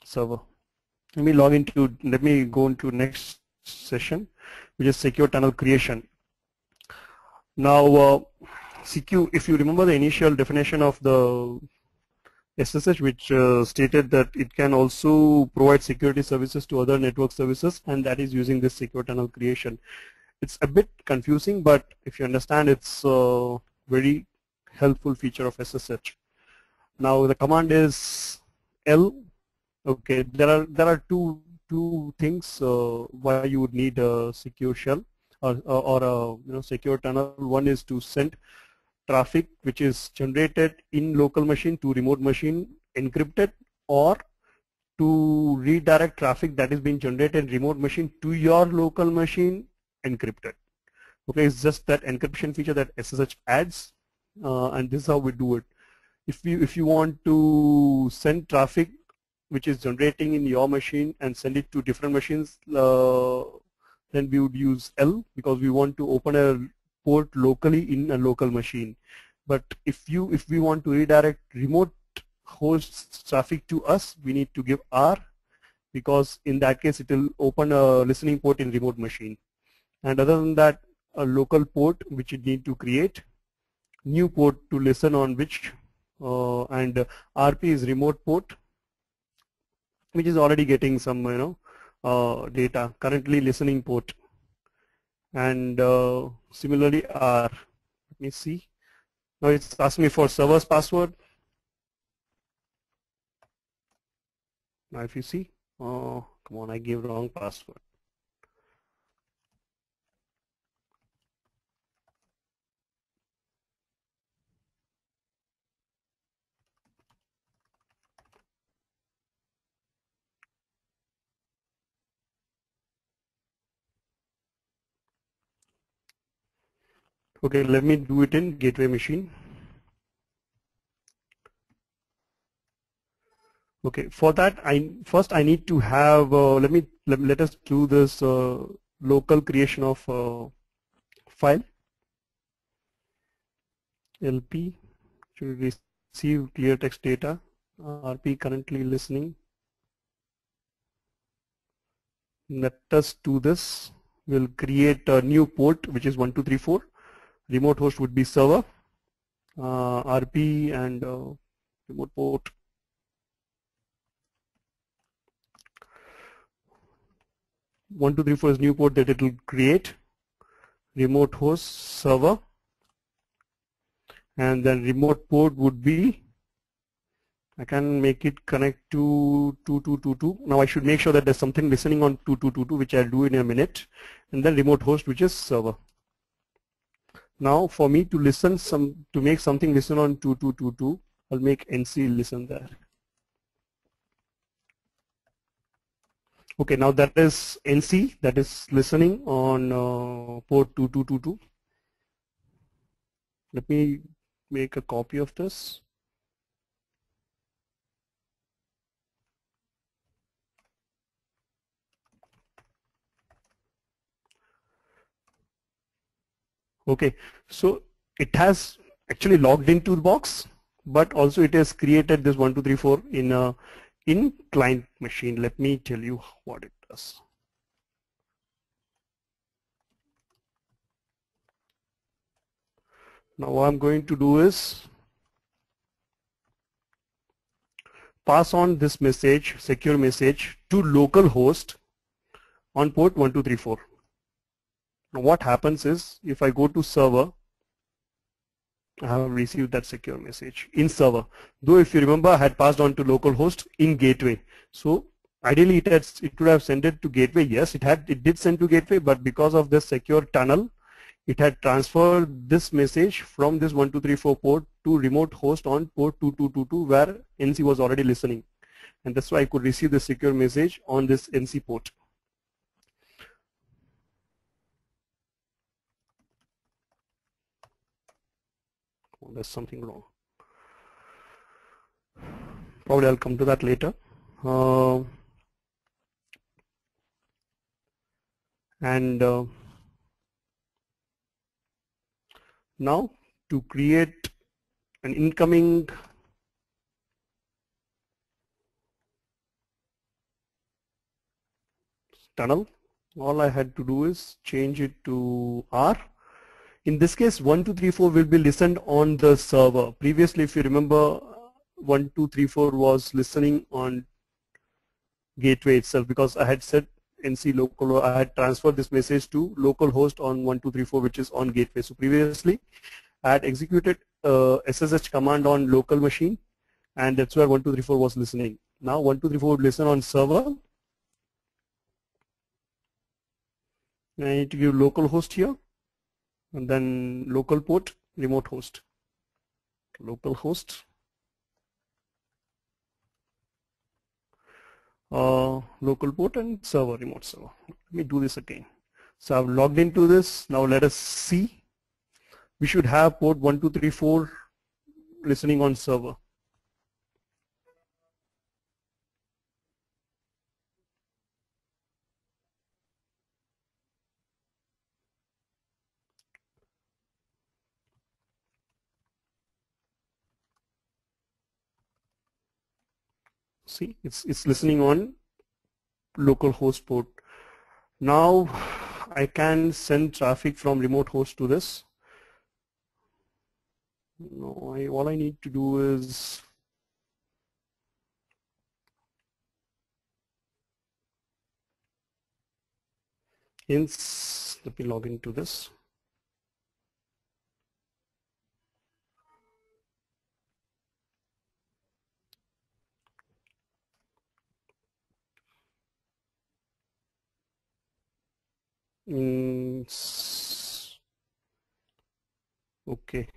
server. Let me go into next session, which is secure tunnel creation. Now, CQ, if you remember the initial definition of the SSH, which stated that it can also provide security services to other network services, and that is using this secure tunnel creation. It's a bit confusing, but if you understand, it's a very helpful feature of SSH. Now the command is L. Okay, there are two things why you would need a secure shell or a secure tunnel. One is to send traffic which is generated in local machine to remote machine encrypted, or to redirect traffic that is being generated in remote machine to your local machine encrypted. Okay, it's just that encryption feature that SSH adds, and this is how we do it. If you want to send traffic which is generating in your machine and send it to different machines, then we would use L, because we want to open a port locally in a local machine. But if we want to redirect remote hosts traffic to us, we need to give R, because in that case it will open a listening port in remote machine. And other than that, a local port which you need to create, new port to listen on which, and RP is remote port, which is already getting some data, currently listening port. And similarly R, let me see, now it's asking me for server's password. Now if you see, oh come on, I gave wrong password. Okay, let me do it in gateway machine. Okay, for that first I need to have let us do this local creation of file. LP should receive clear text data. RP currently listening. Let us do this. We'll create a new port which is 1234. Remote host would be server. RP and remote port. One, two, three, four is new port that it will create. Remote host server, and then remote port would be, I can make it connect to 2222. Now I should make sure that there's something listening on 2222, which I'll do in a minute, and then remote host, which is server. Now for me to listen to make something listen on 2222, I'll make NC listen there. Okay, now that is NC, that is listening on port 2222. Let me make a copy of this. Okay, so it has actually logged into the box, but also it has created this 1234 in client machine. Let me tell you what it does. Now what I'm going to do is pass on this message, secure message, to local host on port 1234. Now what happens is, if I go to server, I have received that secure message in server. Though if you remember, I had passed on to localhost in gateway. So ideally it would have sent it to gateway. Yes, it did send to gateway, but because of this secure tunnel, it had transferred this message from this 1234 port to remote host on port 2222, where NC was already listening. And that's why I could receive the secure message on this NC port. Oh, there's something wrong. Probably I'll come to that later. Now to create an incoming tunnel. All I had to do is change it to R. In this case, 1, 2, 3, 4 will be listened on the server. Previously, if you remember, 1, 2, 3, 4 was listening on gateway itself, because I had set NC local, I had transferred this message to localhost on 1, 2, 3, 4, which is on gateway. So previously, I had executed SSH command on local machine, and that's where 1, 2, 3, 4 was listening. Now 1, 2, 3, 4 would listen on server. I need to give localhost here, and then local port, remote host. Localhost, local port, and server, remote server. Let me do this again. So I've logged into this. Now let us see. We should have port 1, 2, 3, 4 listening on server. See, it's listening on local host port. Now I can send traffic from remote host to this. No, all I need to do is let me log into this. Okay,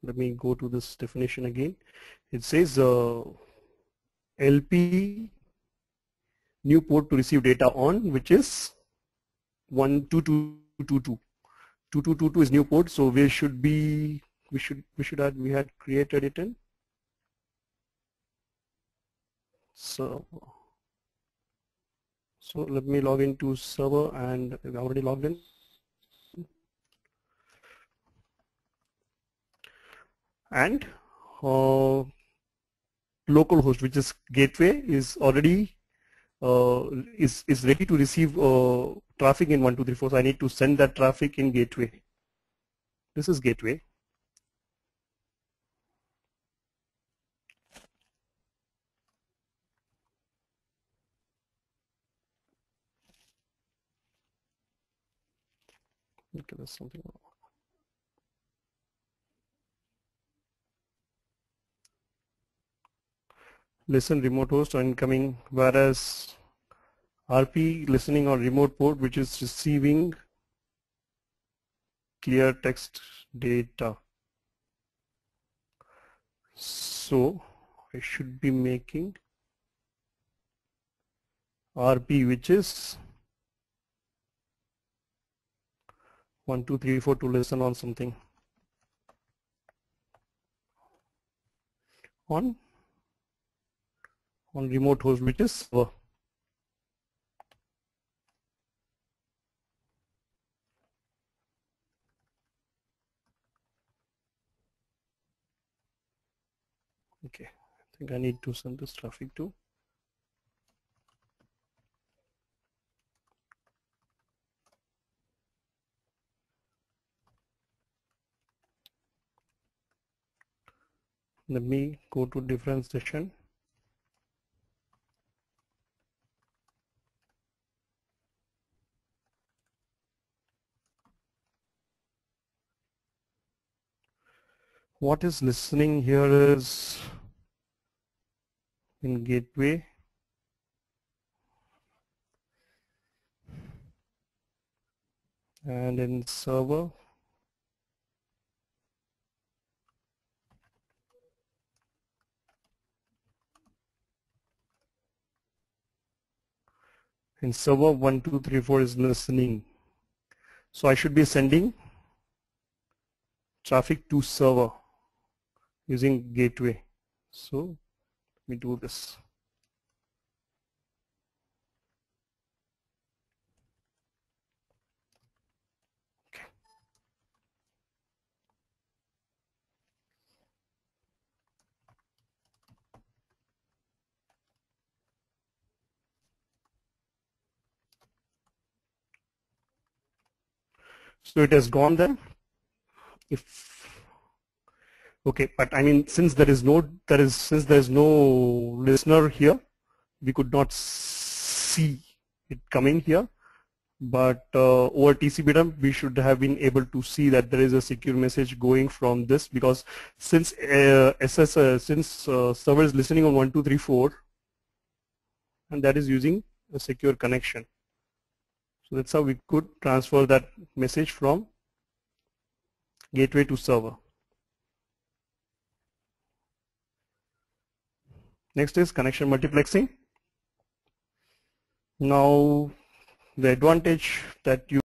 let me go to this definition again. It says LP new port to receive data on, which is 12222. 2222 is new port, so we had created it in server. So let me log into server, and I already logged in. And localhost, which is gateway, is already is ready to receive traffic in 1, 2, 3, 4. So I need to send that traffic in gateway. This is gateway. Okay, there's something wrong. Listen remote host or incoming, whereas RP listening on remote port, which is receiving clear text data. So I should be making RP, which is 1, 2, 3, 4 to listen on something on remote host, which is server. Okay, I think I need to send this traffic to. Let me go to different session. What is listening here is in gateway, and in server. In server, 1, 2, 3, 4 is listening. So I should be sending traffic to server using gateway. So let me do this. Okay. So it has gone there. Okay, but I mean, since there is no listener here, we could not see it coming here. But over TCP/dump, we should have been able to see that there is a secure message going from this, because since server is listening on 1, 2, 3, 4, and that is using a secure connection. So that's how we could transfer that message from gateway to server. Next is connection multiplexing. Now, the advantage that you